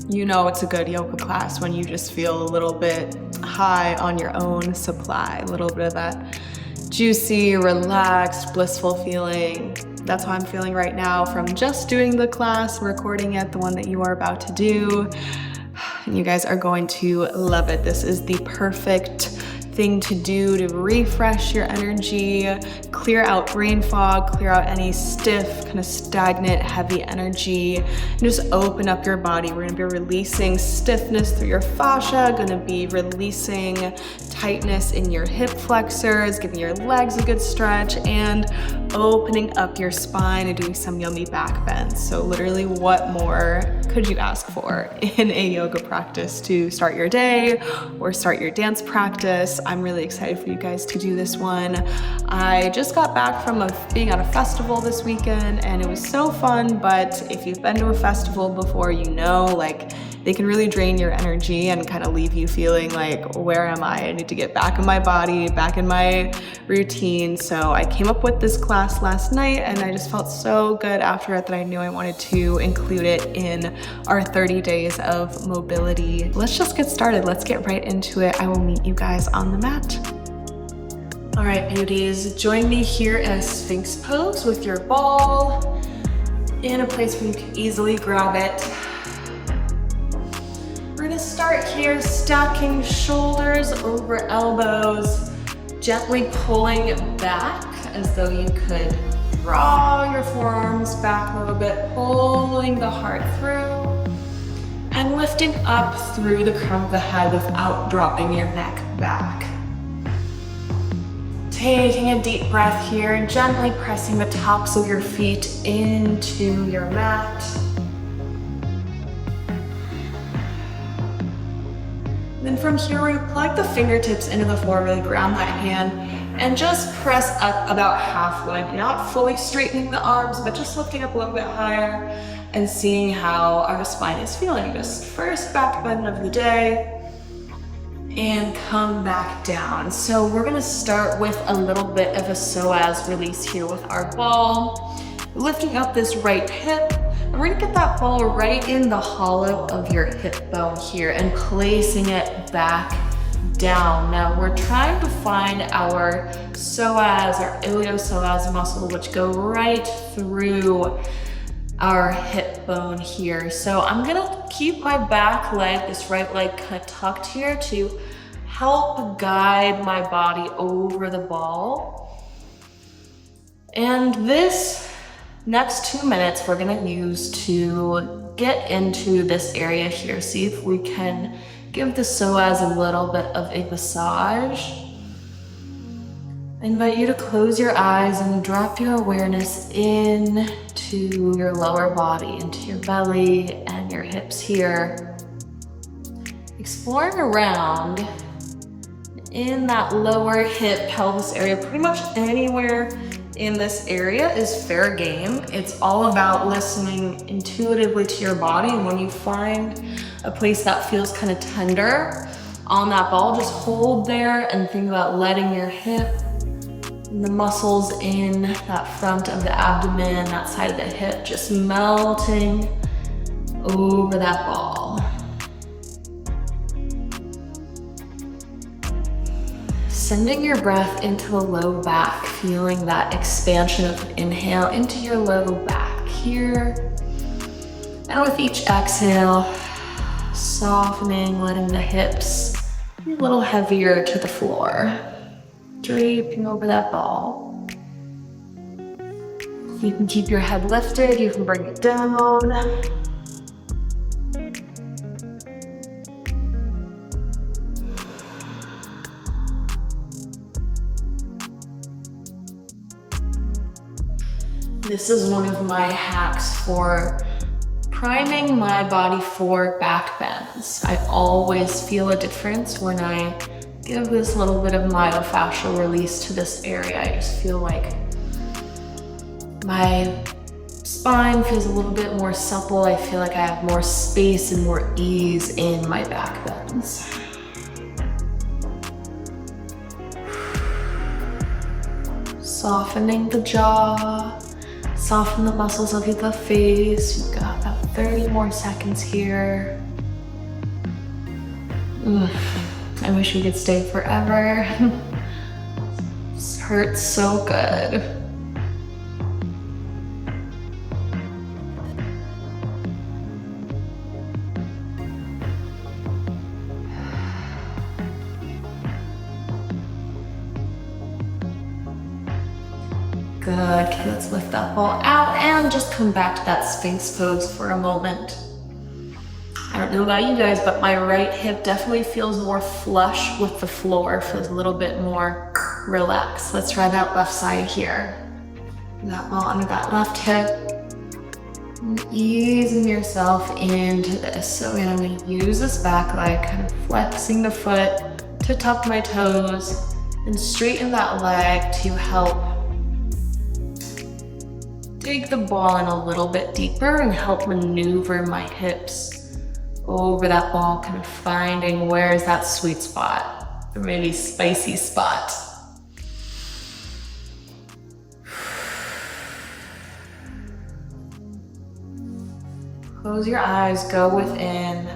You know it's a good yoga class when you just feel a little bit high on your own supply, a little bit of that juicy, relaxed, blissful feeling. That's how I'm feeling right now from just doing the class, recording it, the one that you are about to do. And you guys are going to love it. This is the perfect thing to do to refresh your energy, clear out brain fog, clear out any stiff, kind of stagnant, heavy energy, and just open up your body. We're gonna be releasing stiffness through your fascia, gonna be releasing tightness in your hip flexors, giving your legs a good stretch, and opening up your spine and doing some yummy back bends. So literally, what more could you ask for in a yoga practice to start your day or start your dance practice? I'm really excited for you guys to do this one. I just got back from being at a festival this weekend and it was so fun, but if you've been to a festival before, you know, like, they can really drain your energy and kind of leave you feeling like, where am I? I need to get back in my body, back in my routine. So I came up with this class last night and I just felt so good after it that I knew I wanted to include it in our 30 days of mobility. Let's just get started. Let's get right into it. I will meet you guys on the mat. All right, beauties, join me here in a Sphinx pose with your ball in a place where you can easily grab it. We're gonna start here, stacking shoulders over elbows, gently pulling back as though you could draw your forearms back a little bit, pulling the heart through, and lifting up through the crown of the head without dropping your neck back. Taking a deep breath here, gently pressing the tops of your feet into your mat. Then from here, we plug the fingertips into the floor, really ground that hand, and just press up about halfway. Not fully straightening the arms, but just lifting up a little bit higher and seeing how our spine is feeling. Just first back bend of the day, and come back down. So we're gonna start with a little bit of a psoas release here with our ball. Lifting up this right hip. And we're gonna get that ball right in the hollow of your hip bone here and placing it back down. Now we're trying to find our psoas, our iliopsoas muscle, which go right through our hip bone here. So I'm gonna keep my back leg, this right leg, kind of tucked here to help guide my body over the ball. And this next 2 minutes we're gonna use to get into this area here. See if we can give the psoas a little bit of a massage. I invite you to close your eyes and drop your awareness into your lower body, into your belly and your hips here. Exploring around in that lower hip pelvis area, pretty much anywhere in this area is fair game. It's all about listening intuitively to your body, and when you find a place that feels kind of tender on that ball, just hold there and think about letting your hip and the muscles in that front of the abdomen, that side of the hip, just melting over that ball. Sending your breath into the low back, feeling that expansion of inhale into your low back here. And with each exhale, softening, letting the hips be a little heavier to the floor, draping over that ball. You can keep your head lifted, you can bring it down. This is one of my hacks for priming my body for back bends. I always feel a difference when I give this little bit of myofascial release to this area. I just feel like my spine feels a little bit more supple. I feel like I have more space and more ease in my back bends. Softening the jaw. Soften the muscles of the face. You've got about 30 more seconds here. I wish we could stay forever. This hurts so good. Good. Okay, let's lift that ball out and just come back to that Sphinx pose for a moment. I don't know about you guys, but my right hip definitely feels more flush with the floor, feels a little bit more relaxed. Let's try that left side here. That ball under that left hip. And easing yourself into this. So again, I'm going to use this back leg, kind of flexing the foot to tuck my toes and straighten that leg to help dig the ball in a little bit deeper and help maneuver my hips over that ball, kind of finding where is that sweet spot, or maybe spicy spot. Close your eyes, go within.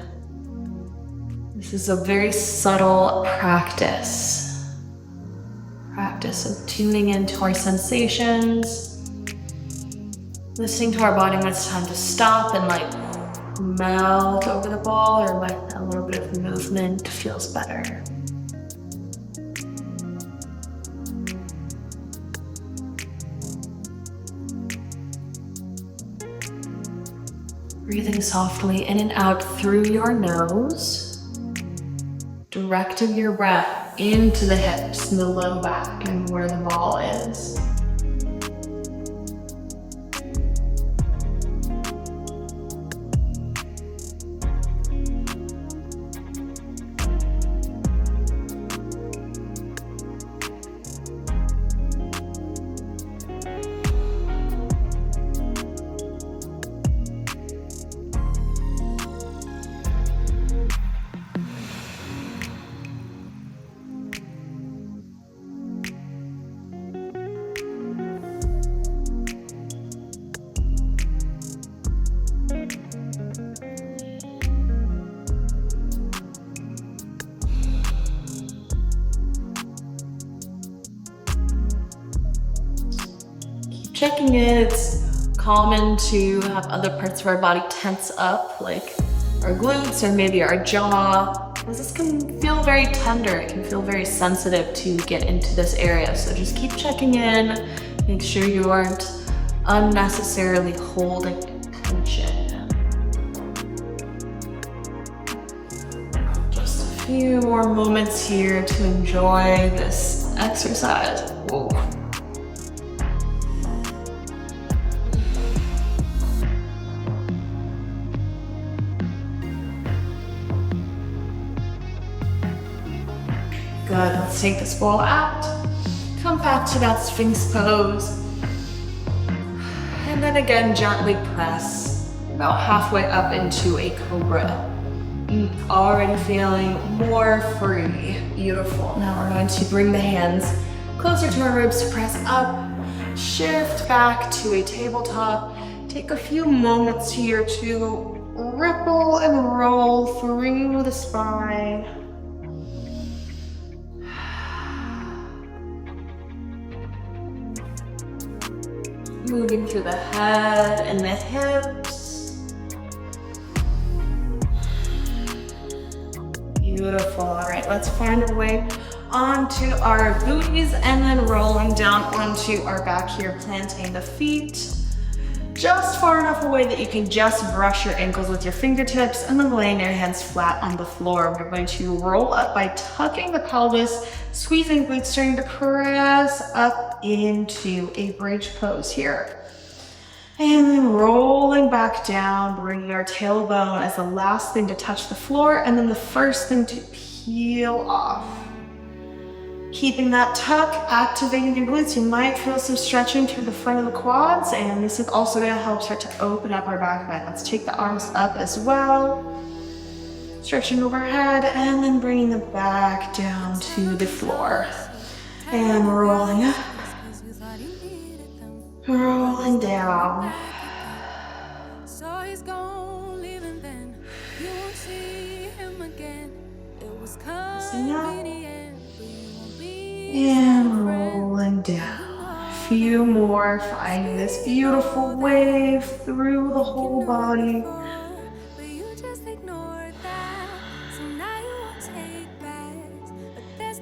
This is a very subtle practice. Practice of tuning into our sensations, listening to our body when it's time to stop and like melt over the ball, or when a little bit of movement feels better. Breathing softly in and out through your nose, directing your breath into the hips and the low back and where the ball is. Checking in, it's common to have other parts of our body tense up, like our glutes or maybe our jaw, because this can feel very tender. It can feel very sensitive to get into this area. So just keep checking in, make sure you aren't unnecessarily holding tension. Just a few more moments here to enjoy this exercise. Whoa. Good, let's take this ball out. Come back to that Sphinx pose. And then again, gently press about halfway up into a cobra. Already feeling more free. Beautiful. Now we're going to bring the hands closer to our ribs to press up. Shift back to a tabletop. Take a few moments here to ripple and roll through the spine. Moving through the head and the hips. Beautiful. All right, let's find our way onto our booties and then rolling down onto our back here, planting the feet just far enough away that you can just brush your ankles with your fingertips and then laying your hands flat on the floor. We're going to roll up by tucking the pelvis, squeezing glutes, starting to press up into a bridge pose here. And then rolling back down, bringing our tailbone as the last thing to touch the floor and then the first thing to peel off. Keeping that tuck, activating your glutes. You might feel some stretching through the front of the quads, and this is also going to help start to open up our back bend. Let's take the arms up as well. Stretching overhead, and then bringing the back down to the floor. And rolling up. Rolling down. So he's gone, leaving then. You won't see him again. It was pressing up and rolling down. A few more, finding this beautiful wave through the whole body.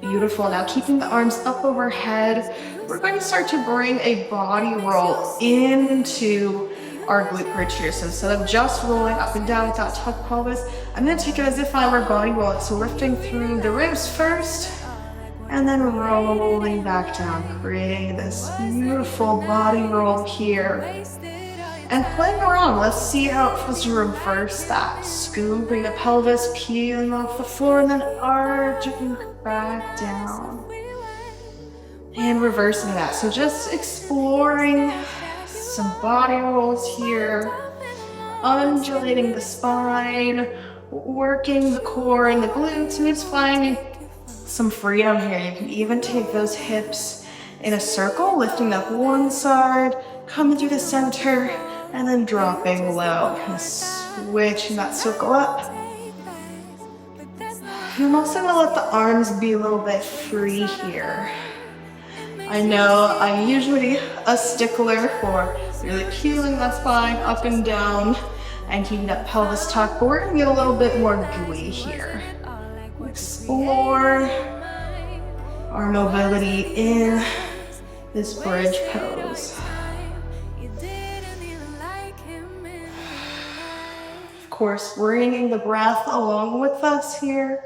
Beautiful. Now keeping the arms up overhead, we're going to start to bring a body roll into our glute bridge here. So instead of just rolling up and down with that tuck pelvis, I'm going to take it as if I were body rolling. So lifting through the ribs first, and then rolling back down, creating this beautiful body roll here. And playing around, let's see how it feels to reverse that. Scooping the pelvis, peeling off the floor, and then arching back down. And reversing that. So just exploring some body rolls here. Undulating the spine, working the core and the glutes, and just finding some freedom here. You can even take those hips in a circle, lifting up one side, coming through the center, and then dropping low, kind of switching that circle up. I'm also gonna let the arms be a little bit free here. I know I'm usually a stickler for really peeling that spine up and down and keeping that pelvis tucked, but we're gonna get a little bit more gooey here. Explore our mobility in this bridge pose. Of course, bringing the breath along with us here.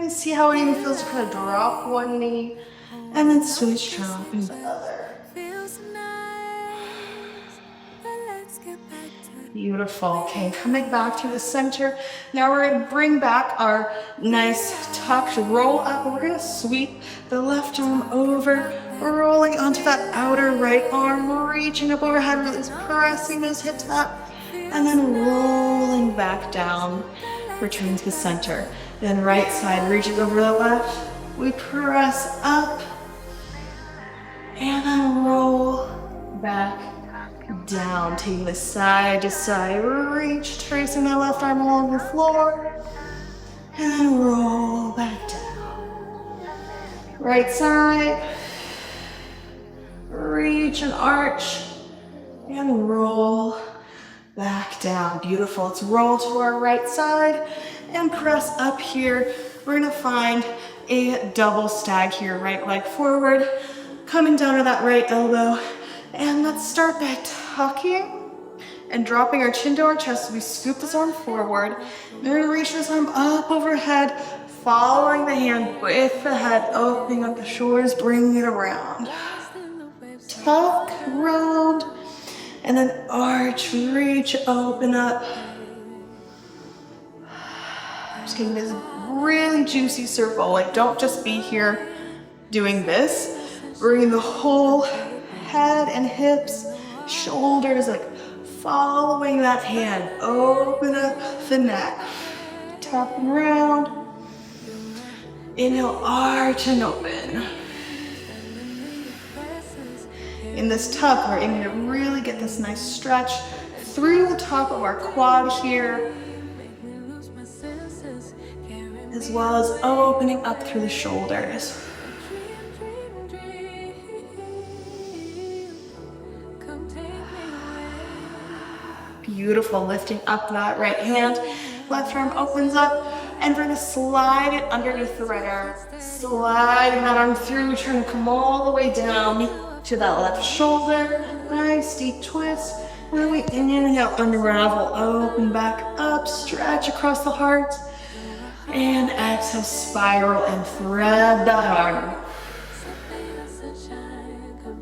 See how it even feels to kind of drop one knee and then switch dropping the other. Beautiful. Okay, coming back to the center. Now we're going to bring back our nice tucked roll up. We're going to sweep the left arm over, rolling onto that outer right arm, reaching up overhead, really pressing those hips up, and then rolling back down, returning to the center. Then right side reaches over the left. We press up and then roll back down, taking the side to side reach, tracing that left arm along the floor, and then roll back down. Right side, reach and arch, and roll back down. Beautiful. Let's roll to our right side and press up here. We're gonna find a double stag here. Right leg forward, coming down to that right elbow. And let's start by tucking and dropping our chin to our chest. So we scoop this arm forward. Then reach this arm up overhead, following the hand with the head, opening up the shoulders, bringing it around. Tuck, round, and then arch, reach, open up. Just getting this really juicy circle. Like, don't just be here doing this. Bringing the whole head and hips, shoulders, like following that hand. Open up the neck. Tuck and round. Inhale, arch and open. In this tuck, we're aiming to really get this nice stretch through the top of our quad here, as well as opening up through the shoulders. Beautiful, lifting up that right hand, left arm opens up, and we're gonna slide it underneath the right arm. Sliding that arm through, trying to come all the way down to that left shoulder. Nice deep twist. And then we inhale, unravel, open back up, stretch across the heart. And exhale, spiral and thread the arm.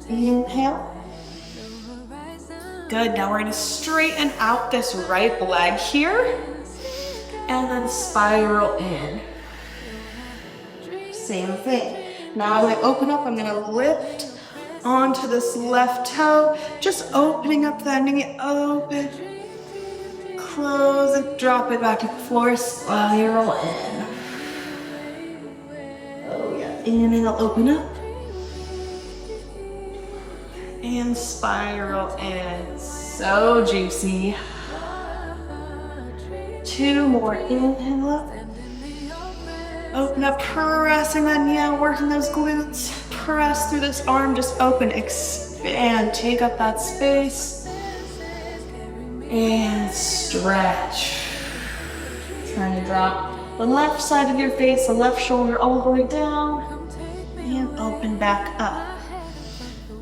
Inhale. Good, now we're gonna straighten out this right leg here. And then spiral in. Same thing. Now as I open up, I'm gonna lift onto this left toe, just opening up that knee, open, close and drop it back to the floor, spiral in. Oh yeah, inhale, open up. And spiral in, so juicy. 2 more. Inhale up. Open up, pressing that knee out, working those glutes. Press through this arm, just open, expand, take up that space. And stretch. Trying to drop the left side of your face, the left shoulder all the way down. And open back up.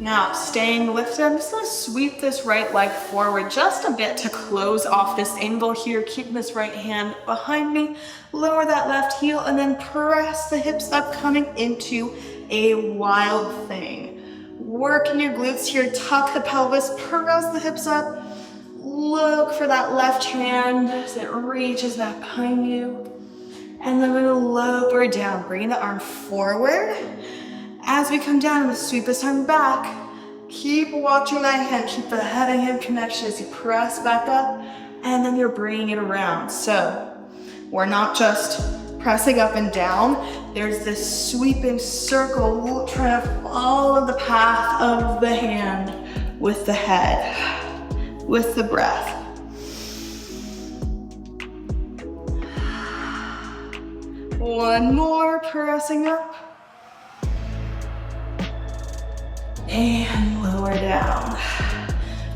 Now, staying lifted, I'm just gonna sweep this right leg forward just a bit to close off this angle here. Keep this right hand behind me. Lower that left heel and then press the hips up, coming into a wild thing. Working your glutes here, tuck the pelvis, press the hips up. Look for that left hand as it reaches back behind you. And then we're gonna lower down, bring the arm forward. As we come down, we'll sweep this arm back. Keep watching that hand, keep the head and hand connection as you press back up, and then you're bringing it around. So we're not just pressing up and down, there's this sweeping circle, trying to follow the path of the hand with the head, with the breath. One more, pressing up. And lower down.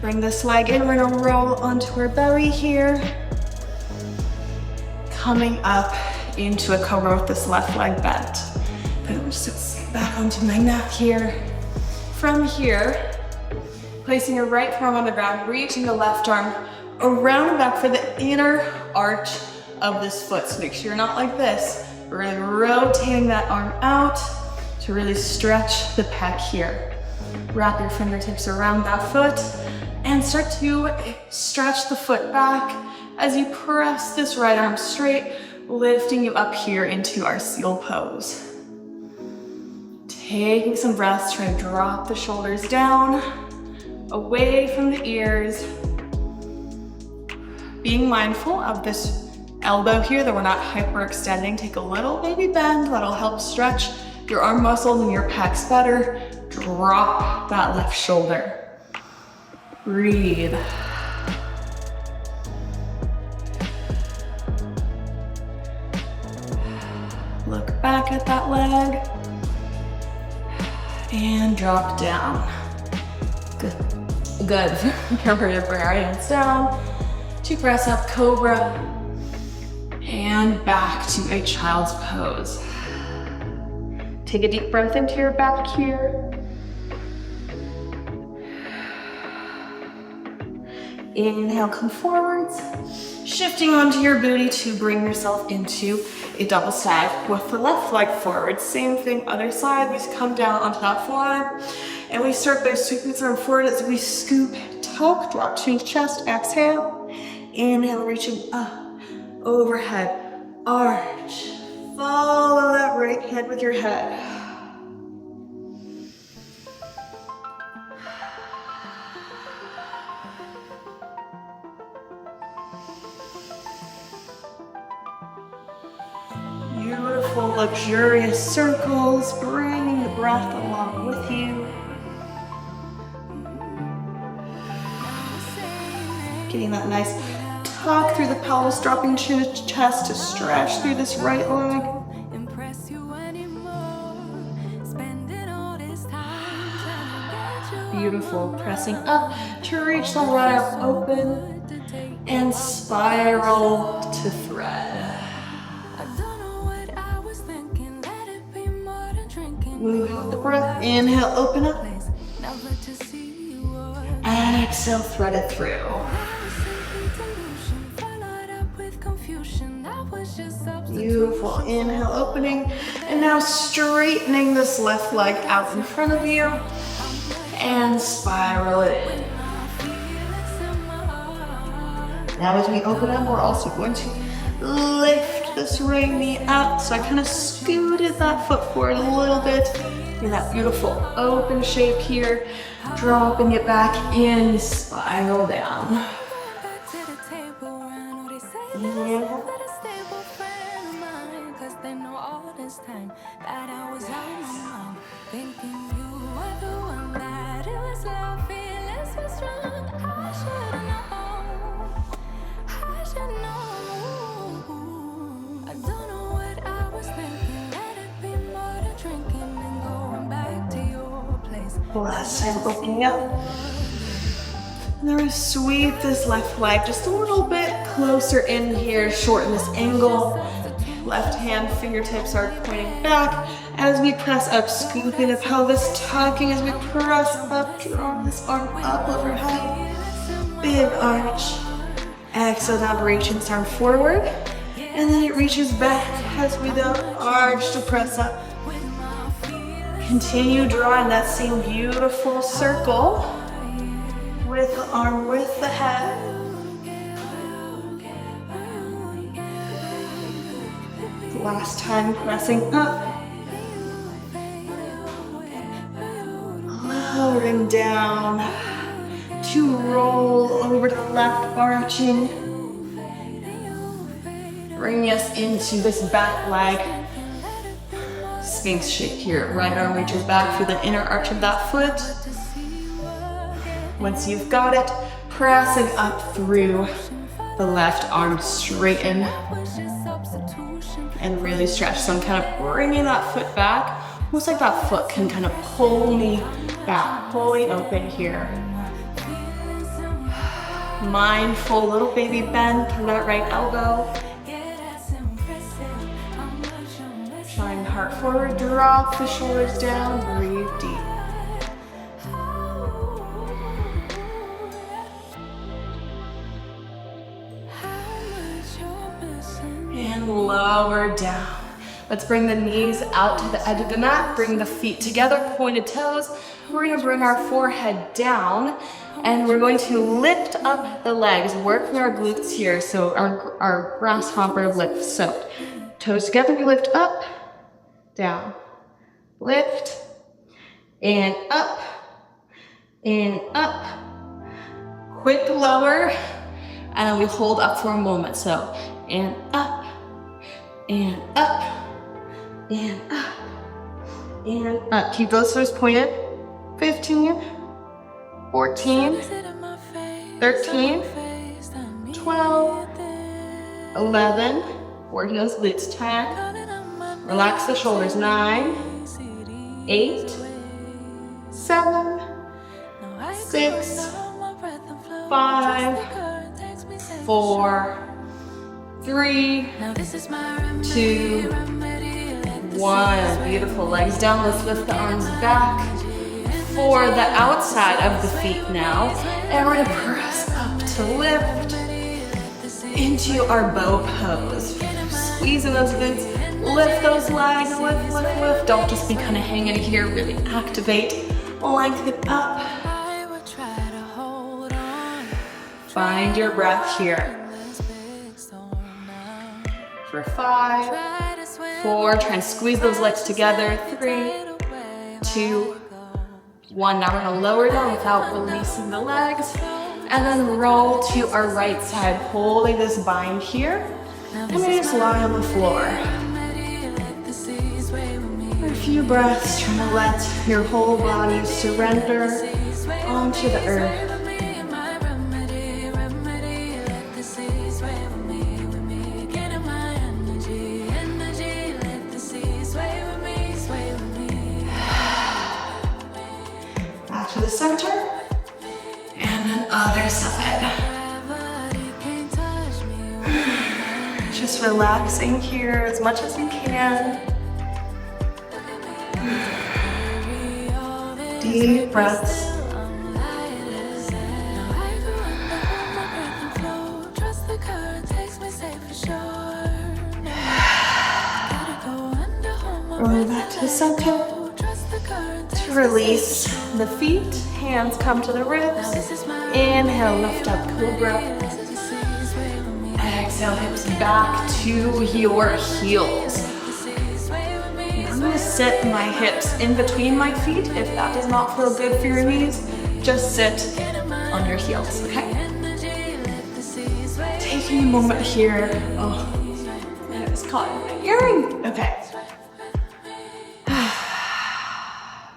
Bring this leg in, we're gonna roll onto our belly here. Coming up into a cobra with this left leg bent. I'm just back onto my mat here. From here, placing your right arm on the ground, reaching the left arm around and back for the inner arch of this foot. So make sure you're not like this. We're really rotating that arm out to really stretch the pec here. Wrap your fingertips around that foot and start to stretch the foot back as you press this right arm straight, lifting you up here into our seal pose. Taking some breaths, try to drop the shoulders down, away from the ears. Being mindful of this elbow here, that we're not hyperextending. Take a little baby bend, that'll help stretch your arm muscles and your pecs better. Drop that left shoulder. Breathe. Look back at that leg. And drop down. Good. Good. Remember to bring our hands down. 2 breaths up, cobra. And back to a child's pose. Take a deep breath into your back here. Inhale, come forwards. Shifting onto your booty to bring yourself into a double stag with the left leg forward. Same thing, other side. We come down onto that forearm. And we start by sweeping this arm forward as we scoop, tuck, drop to chest, exhale. Inhale, reaching up, overhead, arch. Follow that right hand with your head. Beautiful, luxurious circles, bringing the breath along with you. Getting that nice tuck through the pelvis, dropping chin to chest to stretch through this right leg. Beautiful, pressing up to reach the right arm open and spiral to thread. Moving with the breath, inhale, open up. And exhale, thread it through. Beautiful, inhale, opening. And now straightening this left leg out in front of you. And spiral it in. Now as we open up, we're also going to lift this right knee up. So I kind of scooted that foot forward a little bit in that beautiful open shape here. Dropping it back in, spiral down. Inhale. Last time, opening up. And then we sweep this left leg just a little bit closer in here, shorten this angle. Left hand fingertips are pointing back as we press up, scooping the pelvis, tucking as we press up, draw this arm up overhead. Big arch. Exhale, now reaching this arm forward. And then it reaches back as we don't arch to press up. Continue drawing that same beautiful circle with the arm, with the head. Last time, pressing up. Lowering down to roll over to the left, arching. Bringing us into this back leg. Sphinx shape here. Right arm reaches back through the inner arch of that foot. Once you've got it, pressing up through the left arm, straighten and really stretch. So I'm kind of bringing that foot back, almost like that foot can kind of pull me back, pulling open here. Mindful little baby bend through that right elbow. Shine heart forward, drop the shoulders down, breathe deep. And lower down. Let's bring the knees out to the edge of the mat, bring the feet together, pointed toes. We're gonna bring our forehead down and we're going to lift up the legs, working our glutes here, so our grasshopper lift. So toes together, we lift up, down, lift, and up, quick lower, and then we hold up for a moment. So, and up, and up, and up, and up. Keep those toes pointed. 15, 14, 13, 12, 11, working those glutes, 10, relax the shoulders, 9, 8, 7, 6, 5, 4, 3, 2, 1. Beautiful. Legs down. Let's lift the arms back for the outside of the feet now. And we're going to press up to lift into our bow pose. Squeezing those glutes. Lift those legs. Lift, lift, lift. Don't just be kind of hanging here. Really activate. Lengthen up. Find your breath here. For 5, 4, try and squeeze those legs together. 3, 2, 1. Now we're gonna lower down without releasing the legs. And then roll to our right side, holding this bind here. And we just lie on the floor. For a few breaths, trying to let your whole body surrender onto the earth. To the center, and then other side. Just relaxing here as much as you can. Deep breaths. Roll back to the center. To release the feet, hands come to the ribs. Inhale, lift up, cobra. Exhale, hips back to your heels. I'm gonna sit my hips in between my feet. If that does not feel good for your knees, just sit on your heels, okay? Taking a moment here. Oh, and it was caught in my earring. Okay.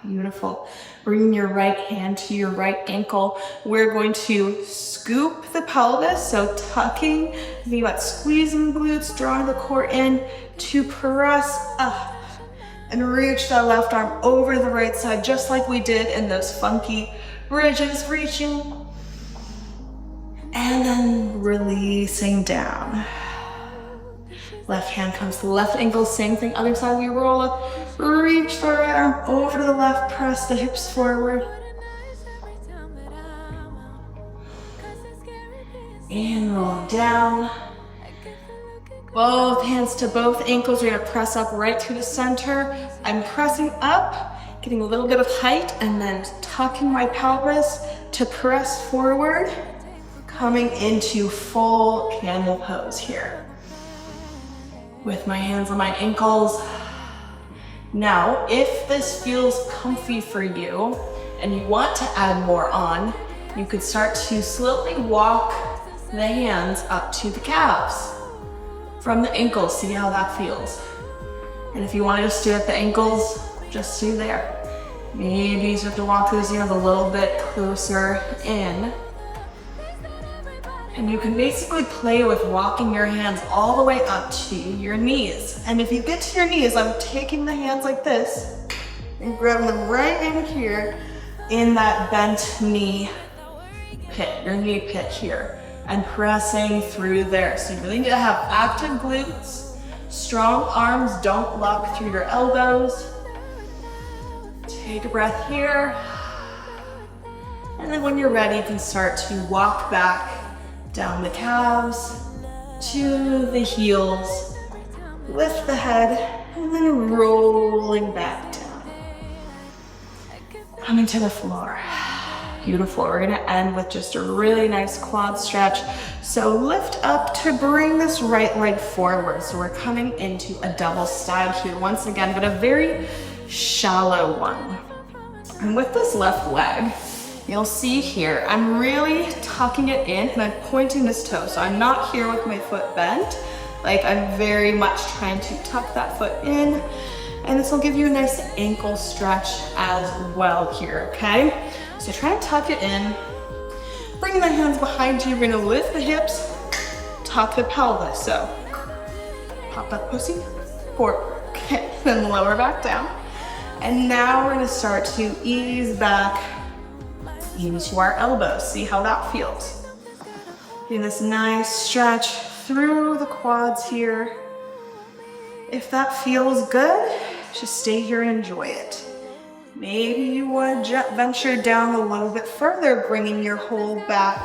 Beautiful. Bring your right hand to your right ankle. We're going to scoop the pelvis, so tucking, think about squeezing the glutes, drawing the core in to press up and reach that left arm over the right side, just like we did in those funky bridges, reaching and then releasing down. Left hand comes to the left ankle, same thing, other side, we roll up, reach the right arm over to the left, press the hips forward. And roll down. Both hands to both ankles, we're gonna press up right to the center. I'm pressing up, getting a little bit of height, and then tucking my pelvis to press forward, coming into full camel pose here. With my hands on my ankles. Now, if this feels comfy for you and you want to add more on, you could start to slowly walk the hands up to the calves. From the ankles, see how that feels. And if you want to just do it at the ankles, just do there. Maybe you have to walk those hands a little bit closer in. And you can basically play with walking your hands all the way up to your knees. And if you get to your knees, I'm taking the hands like this and grabbing them right in here in that bent knee pit, your knee pit here, and pressing through there. So you really need to have active glutes, strong arms, don't lock through your elbows. Take a breath here. And then when you're ready, you can start to walk back down the calves to the heels, lift the head, and then rolling back down. Coming to the floor. Beautiful. We're gonna end with just a really nice quad stretch. So lift up to bring this right leg forward. So we're coming into a double stag here once again, but a very shallow one. And with this left leg, you'll see here, I'm really tucking it in and I'm pointing this toe. So I'm not here with my foot bent. Like I'm very much trying to tuck that foot in. And this will give you a nice ankle stretch as well here, okay? So try to tuck it in. Bring the hands behind you. We're gonna lift the hips, tuck the pelvis. So pop that pussy forward, okay? Then lower back down. And now we're gonna start to ease back into our elbows. See how that feels. Do this nice stretch through the quads here. If that feels good, just stay here and enjoy it. Maybe you want to venture down a little bit further, bringing your whole back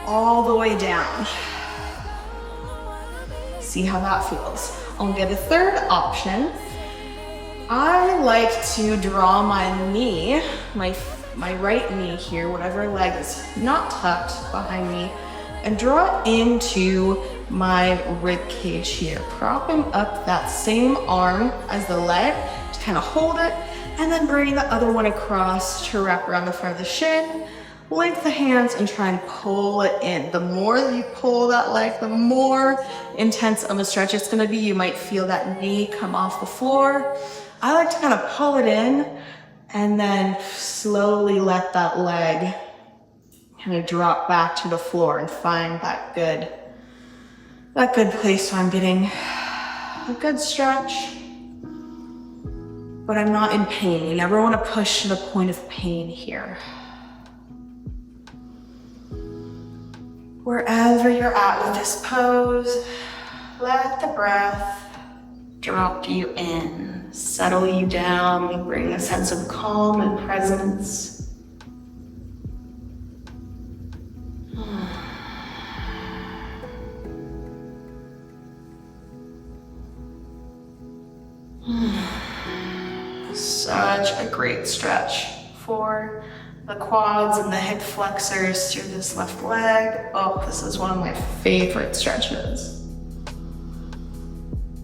all the way down. See how that feels. I'll get a third option. I like to draw my knee, my right knee here, whatever leg is not tucked behind me, and draw into my rib cage here. Propping up that same arm as the leg to kind of hold it, and then bring the other one across to wrap around the front of the shin. Link the hands and try and pull it in. The more that you pull that leg, the more intense of a stretch it's gonna be. You might feel that knee come off the floor. I like to kind of pull it in and then slowly let that leg kind of drop back to the floor and find that good place where I'm getting a good stretch, but I'm not in pain. You never want to push to the point of pain here. Wherever you're at with this pose, let the breath drop you in, settle you down, bring a sense of calm and presence. Such a great stretch for the quads and the hip flexors through this left leg. Oh, this is one of my favorite stretches.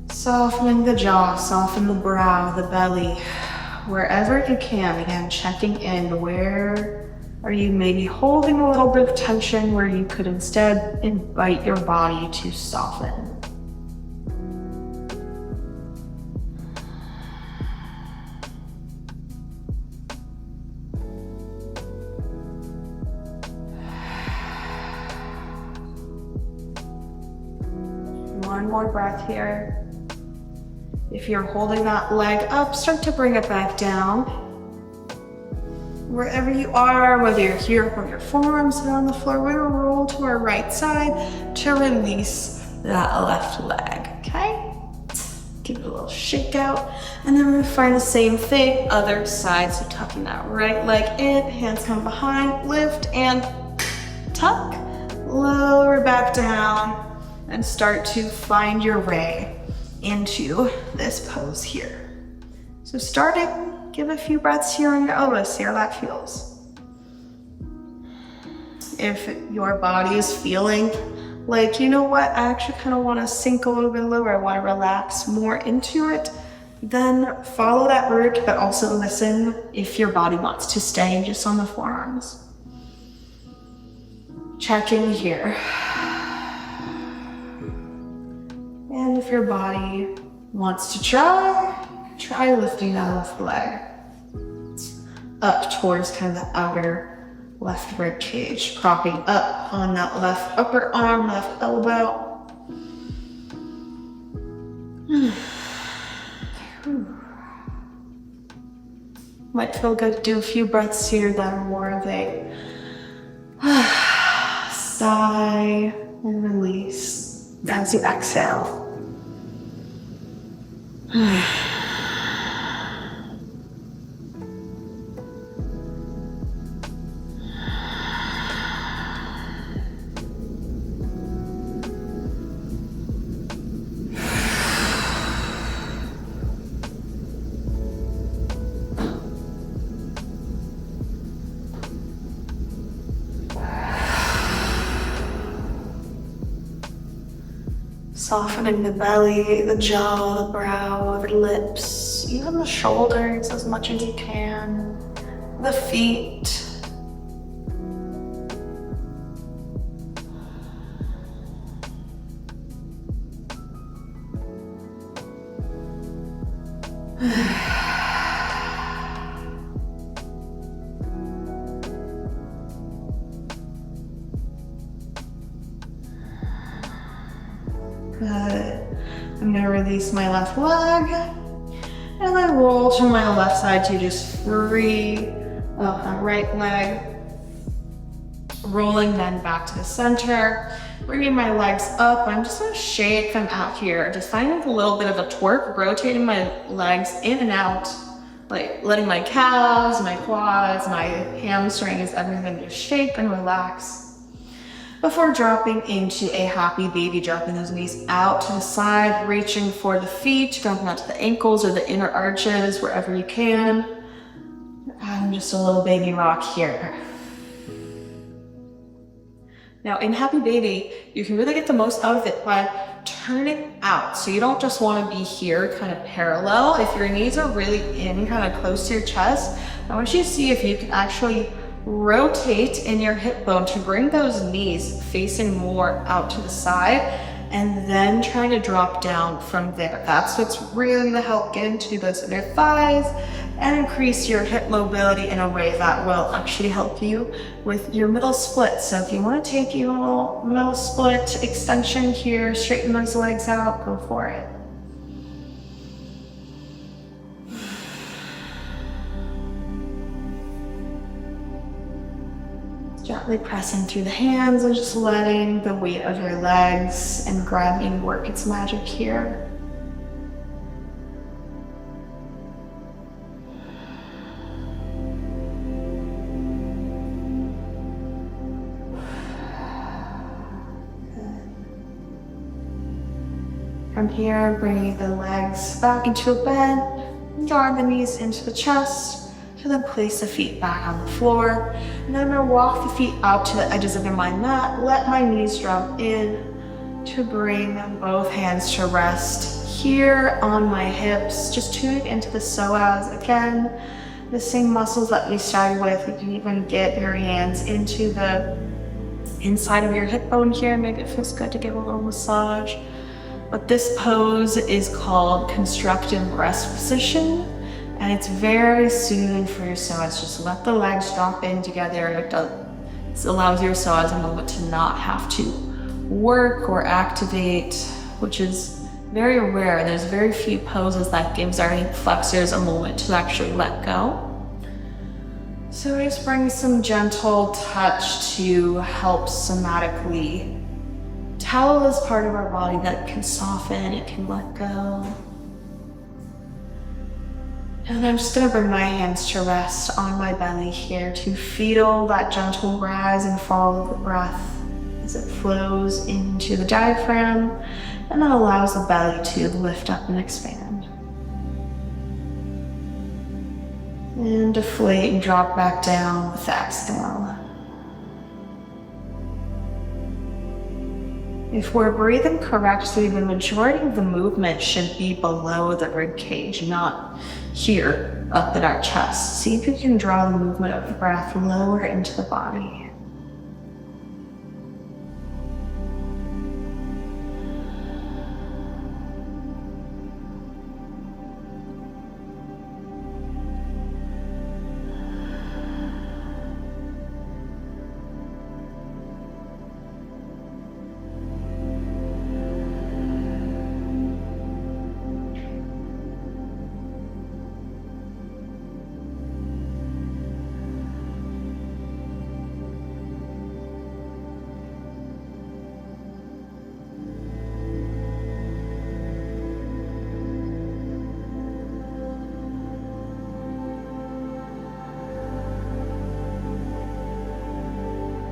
Softening the jaw, soften the brow, the belly, wherever you can. Again, checking in. Where are you maybe holding a little bit of tension where you could instead invite your body to soften? one more breath here. If you're holding that leg up, start to bring it back down. Wherever you are, whether you're here or your forearms are on the floor, we're gonna roll to our right side to release that left leg, okay? Give it a little shake out. And then we're gonna find the same thing, other side. So tucking that right leg in, hands come behind, lift and tuck, lower back down, and start to find your way into this pose here. So starting, give a few breaths here on your elbows, see how that feels. If your body is feeling like, you know what, I actually kind of want to sink a little bit lower, I want to relax more into it, then follow that route, but also listen if your body wants to stay just on the forearms. Check in here. And if your body wants to try lifting that left leg up towards kind of the outer left rib cage, propping up on that left upper arm, left elbow. Might feel good to do a few breaths here that are more of a sigh and release as you exhale. Softening the belly, the jaw, the brow, the lips, even the shoulders as much as you can, the feet. Good. I'm gonna release my left leg and then roll to my left side to just free up that right leg. Rolling then back to the center. Bringing my legs up. I'm just gonna shake them out here. Just finding a little bit of a twerk, rotating my legs in and out, like letting my calves, my quads, my hamstrings, everything just shake and relax. Before dropping into a happy baby, dropping those knees out to the side, reaching for the feet, jumping out to the ankles or the inner arches, wherever you can. And just a little baby rock here. Now in happy baby, you can really get the most out of it by turning out. So you don't just want to be here kind of parallel. If your knees are really in kind of close to your chest, I want you to see if you can actually rotate in your hip bone to bring those knees facing more out to the side and then trying to drop down from there. That's what's really going to help get into those inner thighs and increase your hip mobility in a way that will actually help you with your middle split. So if you want to take your little middle split extension here, straighten those legs out, go for it. Gently pressing through the hands and just letting the weight of your legs and gravity work its magic here. From here, bringing the legs back into a bend, drawing the knees into the chest. To then place the feet back on the floor. And then I'm gonna walk the feet out to the edges of my mat. Let my knees drop in to bring both hands to rest here on my hips. Just tuning into the psoas again. The same muscles that we started with. You can even get your hands into the inside of your hip bone here. Maybe it feels good to give a little massage. But this pose is called constructive rest position. And it's very soothing for your psoas. Just let the legs drop in together. It allows your psoas a moment to not have to work or activate. which is very rare. There's very few poses that gives our hip flexors a moment to actually let go. So we just bring some gentle touch to help somatically tell this part of our body that it can soften, it can let go. And I'm just gonna bring my hands to rest on my belly here to feel that gentle rise and fall of the breath as it flows into the diaphragm and that allows the belly to lift up and expand. And deflate and drop back down with the exhale. If we're breathing correctly, the majority of the movement should be below the rib cage, not here up in our chest. See if you can draw the movement of the breath lower into the body.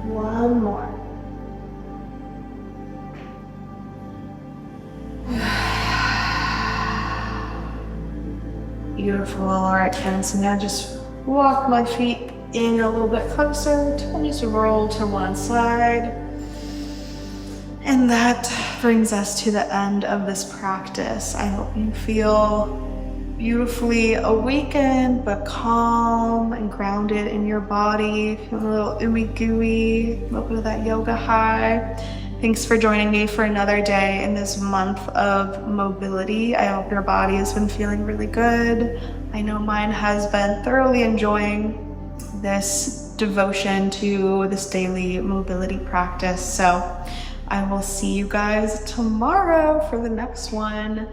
One more. Beautiful. All right, Ken. So now just walk my feet in a little bit closer and just roll to one side. And that brings us to the end of this practice. I hope you feel beautifully awakened but calm and grounded in your body, feeling a little ooey gooey, a little bit of that yoga high. Thanks for joining me for another day in this month of mobility. I hope your body has been feeling really good. I know mine has been thoroughly enjoying this devotion to this daily mobility practice. So I will see you guys tomorrow for the next one.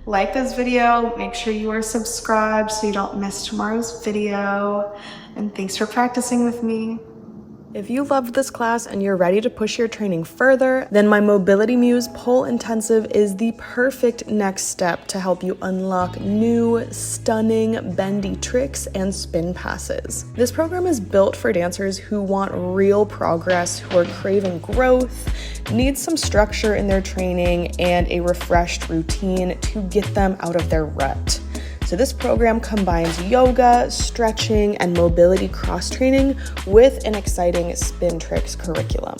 Like this video, make sure you are subscribed so you don't miss tomorrow's video. And thanks for practicing with me. If you loved this class and you're ready to push your training further, then my Mobility Muse Pole Intensive is the perfect next step to help you unlock new, stunning, bendy tricks and spin passes. This program is built for dancers who want real progress, who are craving growth, need some structure in their training, and a refreshed routine to get them out of their rut. So this program combines yoga, stretching, and mobility cross-training with an exciting spin tricks curriculum.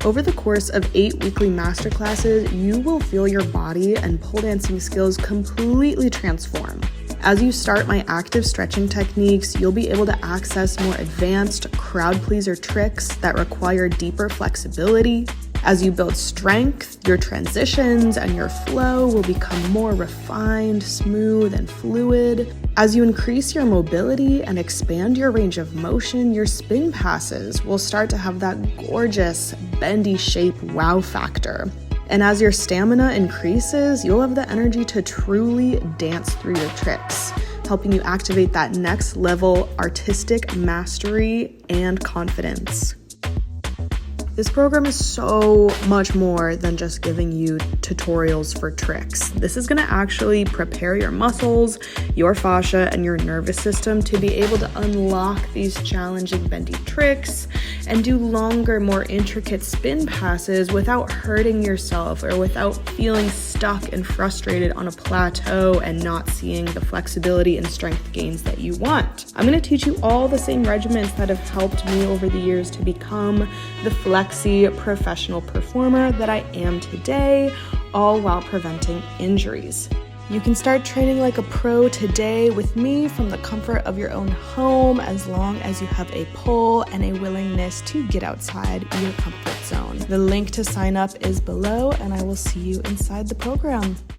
Over the course of 8 weekly masterclasses, you will feel your body and pole dancing skills completely transform. As you start my active stretching techniques, you'll be able to access more advanced crowd pleaser tricks that require deeper flexibility. As you build strength, your transitions and your flow will become more refined, smooth, and fluid. As you increase your mobility and expand your range of motion, your spin passes will start to have that gorgeous, bendy shape wow factor. And as your stamina increases, you'll have the energy to truly dance through your tricks, helping you activate that next level artistic mastery and confidence. This program is so much more than just giving you tutorials for tricks. This is gonna actually prepare your muscles, your fascia, and your nervous system to be able to unlock these challenging bendy tricks and do longer, more intricate spin passes without hurting yourself or without feeling stuck and frustrated on a plateau and not seeing the flexibility and strength gains that you want. I'm gonna teach you all the same regimens that have helped me over the years to become the flexi professional performer that I am today, all while preventing injuries. You can start training like a pro today with me from the comfort of your own home, as long as you have a pole and a willingness to get outside your comfort zone. The link to sign up is below, and I will see you inside the program.